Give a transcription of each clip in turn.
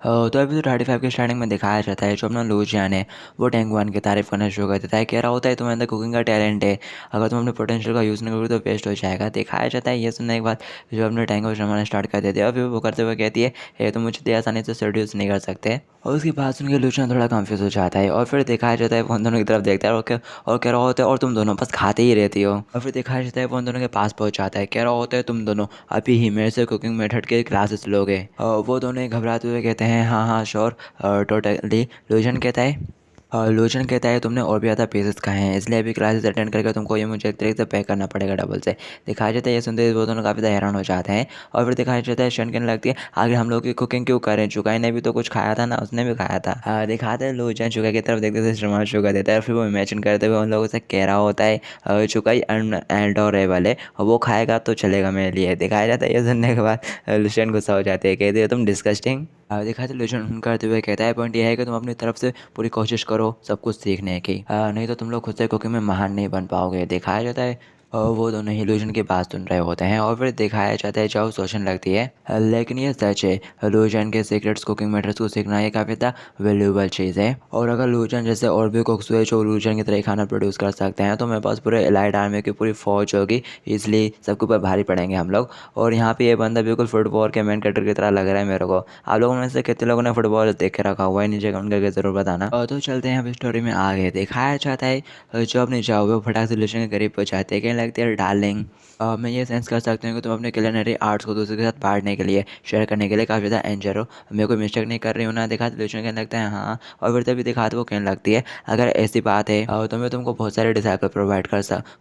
तो एपिसोड 35 के स्टार्टिंग में दिखाया जाता है जो अपना लूजियान है वो टैंक वन की तारीफ करना शुरू कर देता है। कह रहा होता है तुम्हारे अंदर कुकिंग का टैलेंट है, अगर तुम अपने पोटेंशियल का यूज़ नहीं करोगे तो वेस्ट हो जाएगा। दिखाया जाता है ये सुनने के बाद जो अपने टैंक को शर्माना स्टार्ट कर देती है और फिर वो करते हुए कहती है ये तुम मुझे इतनी आसानी से सेड्यूस नहीं कर सकते। और उसकी बात सुन के लूजियान थोड़ा कंफ्यूज हो जाता है और फिर दिखाया जाता है वो उन दोनों की तरफ देखता है और कह रहा होता है और तुम दोनों बस खाते ही रहती हो। और फिर दिखाया जाता है वो उन दोनों के पास पहुंच जाता है, कह रहा होता है तुम दोनों अभी ही मेरे से कुकिंग मेथड के क्लासेस लोगे। वो दोनों घबराते हुए कहते हैं हाँ हाँ श्योर। टोटली लोजन कहता है लोजन कहता है तुमने और भी ज़्यादा पीसेस खाए हैं इसलिए अभी क्लासेस अटेंड करके तुमको ये मुझे एक तरीके से पे करना पड़ेगा डबल से। दिखाया जाता है ये सुनते ही वो दोनों काफ़ी ज़्यादा हैरान हो जाते हैं। और फिर दिखाया जाता है शन कहने लगती है आगे हम लोग की कुकिंग क्यों करें, चुकाई ने भी तो कुछ खाया था ना, उसने भी खाया था। दिखाते हैं लोजन चुकाई की तरफ देखते थे शर्मा शुरू कर देता है और फिर वो इमेजिन करते हुए उन लोगों से कह रहा होता है चुकाई एडोरेबल है और वो खाएगा तो चलेगा मेरे लिए। दिखाया जाता है ये सुनने के बाद लुशन गुस्सा हो जाती है, कहती है तुम डिस्कस्टिंग। दिखाते लोजन करते हुए कहता है पॉइंट ये है कि तुम अपनी तरफ से पूरी कोशिश करो सब कुछ सीखने की, नहीं तो तुम लोग खुद से कुकिंग में महान नहीं बन पाओगे। दिखाया जाता है वो दोनों ही लूजन की बात सुन रहे होते हैं और फिर दिखाया जाता है जब सोचने लगती है लेकिन ये सच है लूजन के सीक्रेट्स कुकिंग मेथड्स को सीखना ये काफ़ी ज़्यादा वैल्यूबल चीज़ है। और अगर लूजन जैसे और भी कुक्स हुए जो लूजन की तरह ही खाना प्रोड्यूस कर सकते हैं तो मेरे पास पूरे एलाइट आर्मी की पूरी फौज होगी, इसलिए सबके ऊपर भारी पड़ेंगे हम लोग। और यहाँ पे ये बंदा बिल्कुल फुटबॉल के मेन कैरेक्टर की तरह लग रहा है मेरे को। आप लोगों में से कितने लोगों ने फुटबॉल देख के रखा हुआ है नीचे कमेंट करके ज़रूर बताना। तो चलते हैं अब स्टोरी में आगे। दिखाया जाता है जो अपने जाओ वो फटाक से लूजन के करीब पहुँचाते हैं, कहने लगते हैं डार्लिंग मैं ये सेंस कर सकती हूँ कि तुम अपने क्यूलिनरी आर्ट्स को दूसरे के साथ बांटने के लिए शेयर करने के लिए काफ़ी ज़्यादा एंजर हो, मैं कोई मिस्टेक नहीं कर रही हूँ ना। दिखाते लूजन कहने लगता है हाँ। और फिर तभी दिखाते वो कहने लगती है अगर ऐसी बात है तो मैं तुमको बहुत सारे डिसाइपल प्रोवाइड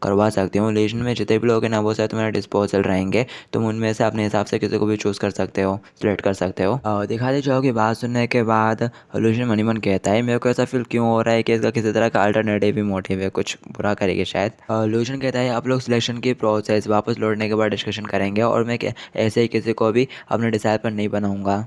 करवा सकती हूँ। लीजन में जितने भी लोग हैं ना वो सारे तुम्हारे डिस्पोजल रहेंगे, तुम उनमें से अपने हिसाब से किसी को भी चूज़ कर सकते हो, सिलेक्ट कर सकते हो। दिखाते जाओ कि बात सुनने के बाद लूजन मनी मन कहता है मेरे को ऐसा फील क्यों हो रहा है कि इसका किसी तरह का अल्टरनेटिव भी मोटिव है, कुछ बुरा करेगी शायद। लूजन कहता है आप लोग सिलेक्शन की प्रोसेस वापस लौटने के बाद डिस्कशन करेंगे और मैं ऐसे ही किसी को भी अपने डिसाइड पर नहीं बनाऊंगा।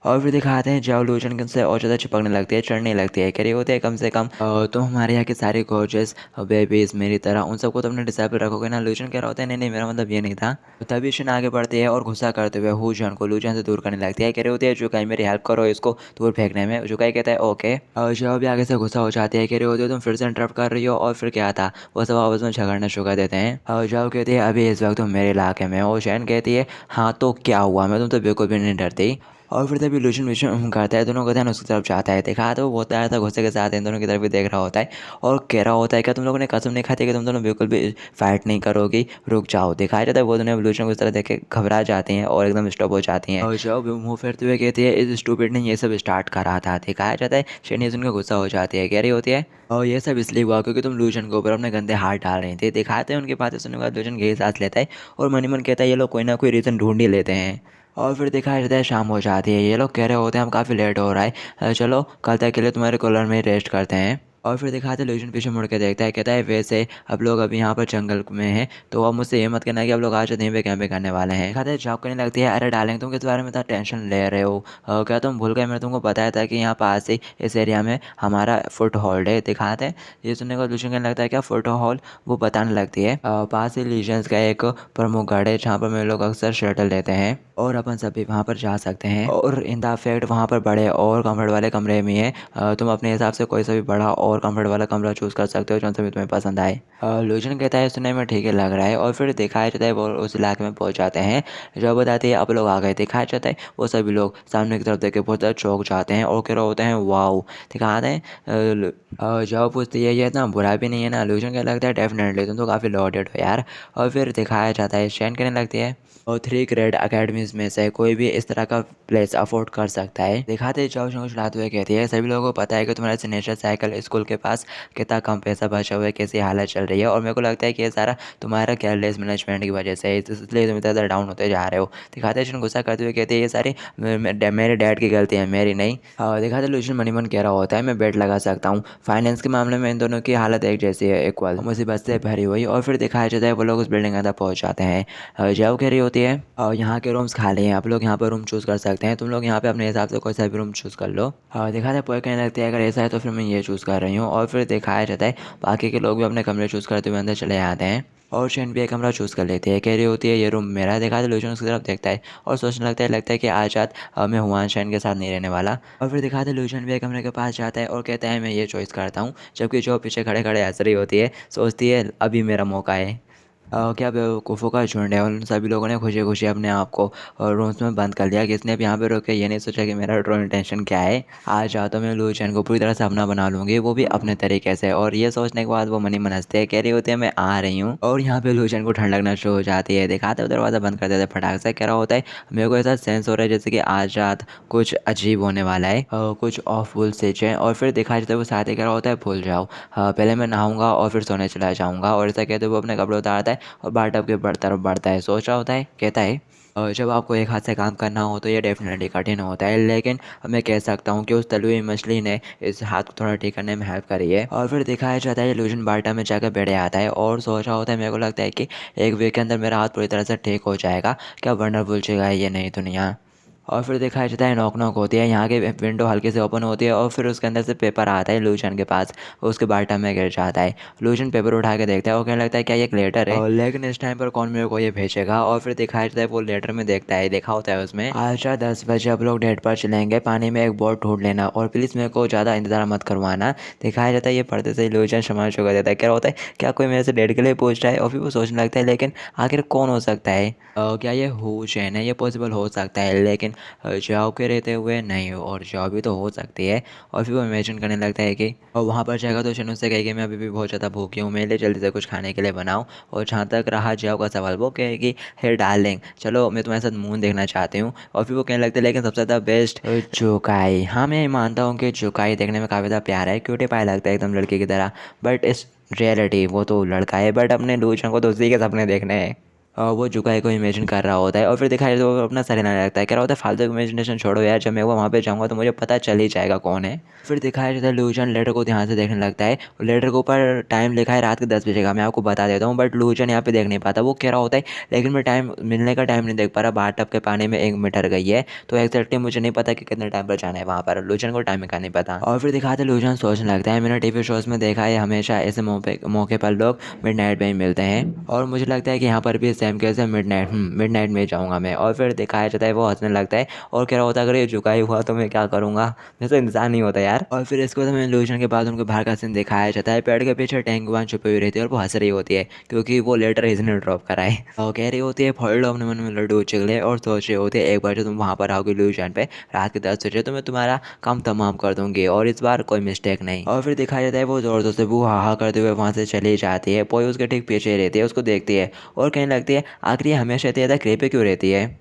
और फिर दिखाते हैं जब लूजन से और ज़्यादा चिपकने लगती है, चढ़ने लगती है, कह रही होती है कम से कम तुम हमारे यहाँ के सारे गॉर्जियस बेबीज़ मेरी तरह उन सबको तो अपने डिसाइपल रखोगे ना। लूजन कह रहा होता है नहीं नहीं मेरा मतलब ये नहीं था। तो तभी शन आगे बढ़ती है और गुस्सा करते हुए हुजन को लूजन से दूर करने लगती है, कह रही होती है जुकाई मेरी हेल्प करो इसको दूर फेंकने में। जुकाई कहता है ओके। और जब भी आगे से गुस्सा हो जाती है, कह रही होती है तुम फिर से इंटरप्ट कर रही हो। और फिर क्या था वो सब आपस में झगड़ना शुरू कर देते हैं। और जब कहती है अभी इस वक्त तुम मेरे इलाके में हो। शैन कहती है हाँ तो क्या हुआ, मैं तुम तो बिल्कुल भी नहीं डरती। और फिर तभी लूजन विशन करता है, दोनों का ध्यान उसकी तरफ जाता है। देखा तो वो होता है था गुस्से के साथ इन दोनों की तरफ भी देख रहा होता है और कह रहा होता है क्या तुम लोगों ने कसम नहीं खाती कि तुम दोनों बिल्कुल भी फाइट नहीं करोगी, रुक जाओ। दिखाया जाता है वो दोनों लूजन को इस तरह देख के घबरा जाती हैं और एकदम स्टॉप हो जाती हैं। और जब मुँह फेरते हुए कहती है इस स्टूपिड ने ये सब स्टार्ट करा था। दिखाया जाता है शेनी सुन के गुस्सा हो जाती है, कह रही होती है और ये सब इसलिए हुआ क्योंकि तुम लूजन के ऊपर अपने गंदे हाथ डाल रहे थे। दिखाते हैं उनकी बातें सुनने के बाद लूजन गहरी सांस लेता है और मनी मन कहता है ये लोग कोई ना कोई रीज़न ढूंढ ही लेते हैं। और फिर दिखाया जाता है शाम हो जाती है, ये लोग कह रहे होते हैं हम काफ़ी लेट हो रहा है, चलो कल तक के लिए तुम्हारे कॉलर में रेस्ट करते हैं। और फिर दिखाते लूजन पीछे मुड़ के देखता है, कहता है वैसे अब लोग अभी यहाँ पर जंगल में हैं तो अब मुझसे ये मत कहना कि अब लोग आज यहीं पे कैंपिंग करने वाले हैं। कहते हैं जॉब करने लगती है अरे डार्लिंग तुम किस बारे में इतना टेंशन ले रहे हो, क्या तुम भूल गए मैंने तुमको बताया था कि यहाँ पास ही इस एरिया में हमारा फुट होल्ड है। दिखाते हैं ये सुनने को लूजन कहने लगता है क्या फुट होल्ड, वो बताने लगती है पास ही लीजेंस का एक प्रमुख गढ़ है जहाँ पर मेरे लोग अक्सर शटल लेते हैं और अपन सभी वहाँ पर जा सकते हैं। और इन द फैक्ट वहाँ पर बड़े और कम्फर्ट वाले कमरे भी हैं, तुम अपने हिसाब से कोई सा भी बड़ा और कम्फर्ट वाला कमरा चूज़ कर सकते हो जो सा भी तुम्हें पसंद आए। लूजन कहता है सुनने में ठीक है लग रहा है। और फिर दिखाया जाता है वो उस इलाके में पहुँच जाते हैं, जो बताते हैं अब लोग आ गए। दिखाया जाता है वो सभी लोग सामने की तरफ देख के बहुत ज़्यादा चौंक जाते हैं और कह रहे होते हैं वाओ। दिखाते हैं जो पूछती है ये इतना बुरा भी नहीं है ना। लूजन क्या लगता है डेफिनेटली तुम तो काफ़ी लॉडेड हो यार। और फिर दिखाया जाता है शैन कहने लगती है और 3 ग्रेड अकेडमीज़ में से कोई भी इस तरह का प्लेस अफोर्ड कर सकता है। दिखाते जाओ को चलाते हुए कहती है सभी लोगों को पता है कि तुम्हारा सिग्नेचर साइकिल स्कूल के पास कितना कम पैसा बचा हुआ है, कैसी हालत चल रही है और मेरे को लगता है कि ये सारा तुम्हारा केयरलेस मैनेजमेंट की वजह से है, इसलिए तुम इतना डाउन होते जा रहे हो। दिखाते हैं गुस्सा करते हुए कहती है ये सारी मेरे डैड की गलती है मेरी नहीं। दिखाते लूजन मनी मन कह रहा होता है मैं बेट लगा सकता हूँ फाइनेंस के मामले में इन दोनों की हालत एक जैसी है, इक्वल मुसीबत से भरी हुई। और फिर दिखाया जाता है वो लोग उस बिल्डिंग के अंदर पहुँच जाते हैं। जब कह रही होती है यहाँ के रूम्स खाली हैं, आप लोग यहाँ पर रूम चूज़ कर सकते हैं, तुम लोग यहाँ पे अपने हिसाब से कोई सा भी रूम चूज़ कर लो। दिखाते हैं पोए कहने लगते हैं अगर ऐसा है तो फिर मैं ये चूज़ कर रही रही हूँ और फिर दिखाया जाता है बाकी के लोग भी अपने कमरे चूज़ करते हुए अंदर चले आते हैं और शेन भी एक कमरा चूज़ कर लेती है। कह रही होती है ये रूम मेरा है। दिखाता है लूजन उसकी तरफ देखता है और सोचने लगता है कि आज रात मैं हुआन शेन के साथ नहीं रहने वाला। और फिर दिखाते हैं लूजन भी एक कमरे के पास जाता है और कहता है मैं ये चॉइस करता हूँ, जबकि जो पीछे खड़े खड़े हंस रही होती है सोचती है अभी मेरा मौका है। क्या बेवकूफ़ों का झुंड है। उन सभी लोगों ने खुशी खुशी अपने आप को रूम्स में बंद कर लिया। किसने भी यहाँ पे रुक के ये नहीं सोचा कि मेरा ट्रू इंटेंशन क्या है। आज रात तो मैं लू चैन को पूरी तरह से अपना बना लूँगी, वो भी अपने तरीके से। और ये सोचने के बाद वो मनी मन हंसते हैं, कह रही होती है मैं आ रही हूँ। और यहाँ पे लू चैन को ठंड लगना शुरू हो जाती है। दिखाते हुए दरवाज़ा बंद कर देते हैं फटाक से। कह रहा होता है मेरे को ऐसा सेंस हो रहा है जैसे कि आज रात कुछ अजीब होने वाला है, कुछ ऑफुल सिच है। और फिर दिखाई देता है वो साथ ही कह रहा होता है भूल जाओ, पहले मैं नहाऊंगा और फिर सोने चला जाऊँगा। और ऐसा कहते हुए वो अपने कपड़े उतारता है और बाथटब के तरफ बढ़ता है। सोच रहा होता है, कहता है जब आपको एक हाथ से काम करना हो तो ये डेफिनेटली कठिन होता है, लेकिन मैं कह सकता हूँ कि उस तली हुई मछली ने इस हाथ को थोड़ा ठीक करने में हेल्प करी है। और फिर दिखाया जाता है इल्यूजन बाल्टा में जाकर बैठ आता है और सोच रहा होता है मेरे को लगता है कि एक वीक के अंदर मेरा हाथ पूरी तरह से ठीक हो जाएगा। क्या वंडरफुल जगह है ये नई दुनिया। और फिर दिखाया जाता है नॉक नॉक होती है, यहाँ की विंडो हल्के से ओपन होती है और फिर उसके अंदर से पेपर आता है लूजन के पास। उसके बाल्टा में गिर जाता है। लूजन पेपर उठा के देखता है और कहने लगता है क्या ये एक लेटर है, और लेकिन इस टाइम पर कौन मेरे को ये भेजेगा। और फिर दिखाया जाता है वो लेटर में देखता है, देखा होता है उसमें आज रात 10 बजे आप लोग डेट पर चलेंगे, पानी में एक बोट ढूंढ लेना और प्लीज़ मेरे को ज़्यादा इंतजार मत करवाना। दिखाया जाता है ये पढ़ते से लूजन क्षमा चुका देता है। क्या होता है क्या कोई मेरे से डेट के लिए पूछ रहा है। और फिर वो सोचने लगता है लेकिन आखिर कौन हो सकता है, क्या ये हु चैन है, ये पॉसिबल हो सकता है लेकिन जाओ के रहते हुए नहीं हो, और जाओ भी तो हो सकती है। और फिर वो इमेजिन करने लगता है कि और वहाँ पर जाएगा तो शनु से कहेगी मैं अभी भी बहुत ज़्यादा भूखी हूँ, मेरे लिए जल्दी से कुछ खाने के लिए बनाओ। और जहाँ तक रहा जाओ का सवाल, वो कहेगी हे डार्लिंग चलो मैं तुम्हारे साथ मून देखना चाहती हूँ। और फिर वो कहने लगता है लेकिन सबसे ज़्यादा बेस्ट चुकाई। हाँ मैं मानता हूँ कि चुकाई देखने में काफ़ी ज़्यादा प्यारा है, क्यूटी पाई लगता है एकदम लड़की की तरह, बट इस रियलिटी वो तो लड़का है। बट अपने लूचन को तो उसी के सपने देखने हैं। वो जुकाई को इमेजिन कर रहा होता है और फिर दिखाई देता है वो अपना सर हिलाने लगता है। कह रहा होता है फालतू इमेजिनेशन छोड़ो यार, जब मैं वो वहाँ पे जाऊँगा तो मुझे पता चल ही जाएगा कौन है। फिर दिखाया जाता है लूजन लेटर को ध्यान से देखने लगता है। लेटर के ऊपर टाइम लिखा है रात के 10 बजे का, मैं आपको बता देता हूँ, बट लूजन यहाँ पे देख नहीं पाता। वो कह रहा होता है लेकिन मैं टाइम मिलने का टाइम नहीं देख पा रहा, बाथटब के पानी में 1 मीटर गई है तो एक्जैक्टली मुझे नहीं पता कि कितने टाइम पर जाना है वहाँ पर। लूजन को टाइम का नहीं पता। और फिर दिखाते लूजन सोचने लगता है मैंने टीवी शोज़ में देखा है हमेशा ऐसे मौके पर लोग मिडनाइट में ही मिलते हैं, और मुझे लगता है कि यहाँ पर भी सेम केस है, मिडनाइट में जाऊँगा मैं। और फिर दिखाया जाता है वो हंसने लगता है और कह रहा होता है अगर ये झुकाई हुआ तो मैं क्या करूँगा, मैं तो इंसान नहीं होता यार। और फिर इसको तो मैं इल्यूजन के बाद उनके बाहर का सीन दिखाया जाता है। पेड़ के पीछे टेंगवान छुपी हुई रहती है और वो हंस रही होती है क्योंकि वो लेटर इसने ड्रॉप करा है। और कह रही होती है फोड़ लो अपने मन में लड्डू चिगले, और सोच रही होती है एक बार जो तुम वहाँ पर आओगे इल्यूजन पे रात के 10 बजे तो मैं तुम्हारा काम तमाम कर दूंगी और इस बार कोई मिस्टेक नहीं। और फिर दिखाया जाता है वो जोर जोर से वो हा करते हुए वहाँ से चली जाती है। पोई उसके ठीक पीछे रहती है, उसको देखती है और कहने लगती है आखिर ये हमेशा इतनी ज़्यादा क्रेपे क्यों रहती है।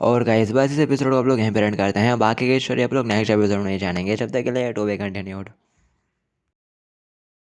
और गाइस बस इस एपिसोड को आप लोग यहीं पर एंड करते हैं, बाकी की स्टोरी आप लोग नेक्स्ट एपिसोड में ही जानेंगे। जब तक के लिए टू बी कंटिन्यूड।